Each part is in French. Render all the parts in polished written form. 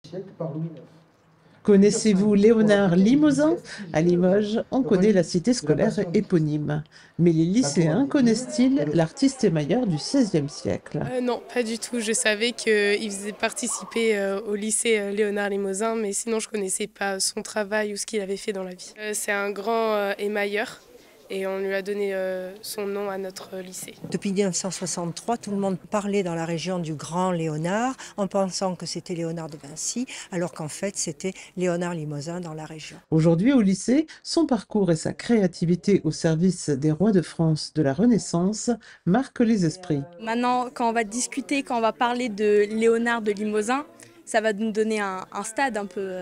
siècle par Louis IX. Connaissez-vous Léonard Limousin? À Limoges, on connaît la cité scolaire éponyme. Mais les lycéens connaissent-ils l'artiste émailleur du XVIe siècle? Non, pas du tout. Je savais qu'il faisait participer au lycée Léonard Limousin, mais sinon je connaissais pas son travail ou ce qu'il avait fait dans la vie. C'est un grand émailleur et on lui a donné son nom à notre lycée. Depuis 1963, tout le monde parlait dans la région du Grand Léonard en pensant que c'était Léonard de Vinci, alors qu'en fait c'était Léonard Limousin dans la région. Aujourd'hui, au lycée, son parcours et sa créativité au service des rois de France de la Renaissance marquent les esprits. Maintenant, quand on va discuter, quand on va parler de Léonard de Limousin, ça va nous donner un stade un peu.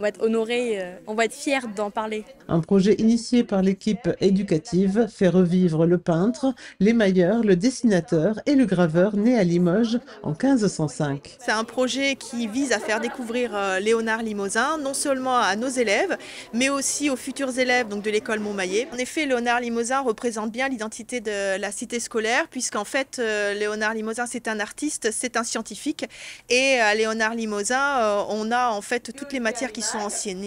On va être honoré, on va être fiers d'en parler. Un projet initié par l'équipe éducative fait revivre le peintre, l'émailleur, le dessinateur et le graveur né à Limoges en 1505. C'est un projet qui vise à faire découvrir Léonard Limousin, non seulement à nos élèves, mais aussi aux futurs élèves donc de l'école Montmaillet. En effet, Léonard Limousin représente bien l'identité de la cité scolaire, puisqu'en fait, Léonard Limousin, c'est un artiste, c'est un scientifique. Et à Léonard Limousin, on a en fait toutes les matières qui sont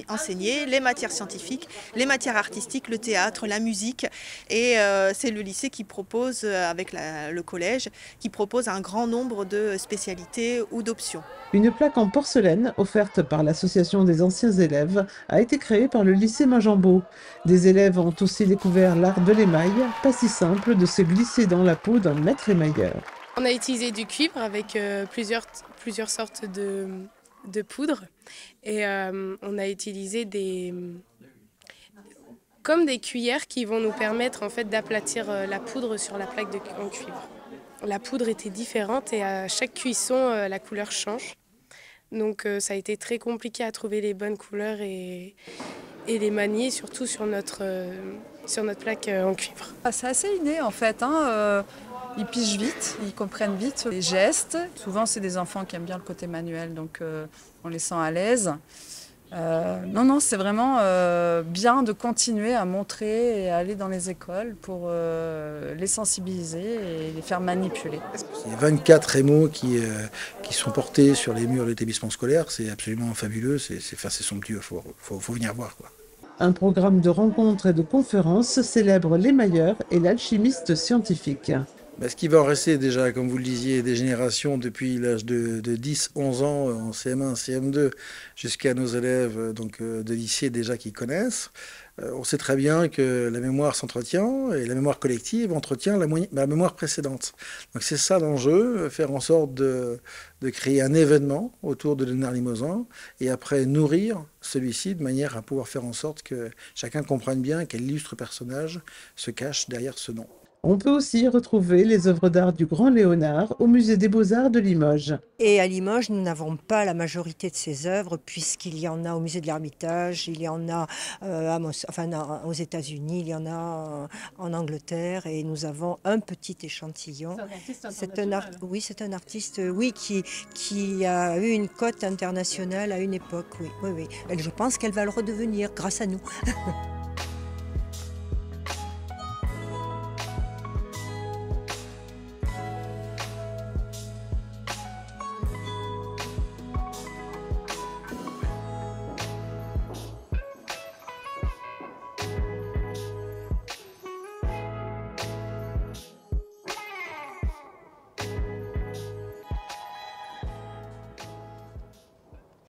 enseignées, les matières scientifiques, les matières artistiques, le théâtre, la musique. Et c'est le lycée qui propose, avec le collège, qui propose un grand nombre de spécialités ou d'options. Une plaque en porcelaine offerte par l'association des anciens élèves a été créée par le lycée Majambeau. Des élèves ont aussi découvert l'art de l'émail, pas si simple de se glisser dans la peau d'un maître émailleur. On a utilisé du cuivre avec plusieurs sortes de poudre et on a utilisé comme des cuillères qui vont nous permettre en fait d'aplatir la poudre sur la plaque en cuivre. La poudre était différente et à chaque cuisson la couleur change. Donc ça a été très compliqué à trouver les bonnes couleurs et les manier, surtout sur notre plaque en cuivre. C'est assez inné en fait. Ils pigent vite, ils comprennent vite les gestes. Souvent, c'est des enfants qui aiment bien le côté manuel, donc on les sent à l'aise. Non, c'est vraiment bien de continuer à montrer et à aller dans les écoles pour les sensibiliser et les faire manipuler. Il y a 24 émaux qui sont portés sur les murs de l'établissement scolaire, c'est absolument fabuleux, c'est somptueux, faut venir voir, quoi. Un programme de rencontres et de conférences célèbre l'émailleur et l'alchimiste scientifique. Ce qui va en rester déjà, comme vous le disiez, des générations depuis l'âge de 10-11 ans en CM1, CM2, jusqu'à nos élèves de lycée déjà qui connaissent. On sait très bien que la mémoire s'entretient et la mémoire collective entretient la mémoire précédente. Donc c'est ça l'enjeu, faire en sorte de créer un événement autour de Léonard Limousin et après nourrir celui-ci de manière à pouvoir faire en sorte que chacun comprenne bien quel illustre personnage se cache derrière ce nom. On peut aussi retrouver les œuvres d'art du Grand Léonard au musée des Beaux-Arts de Limoges. Et à Limoges, nous n'avons pas la majorité de ces œuvres puisqu'il y en a au musée de l'Ermitage, il y en a aux États-Unis, il y en a en Angleterre et nous avons un petit échantillon. C'est un artiste qui a eu une cote internationale à une époque, oui. Et je pense qu'elle va le redevenir grâce à nous.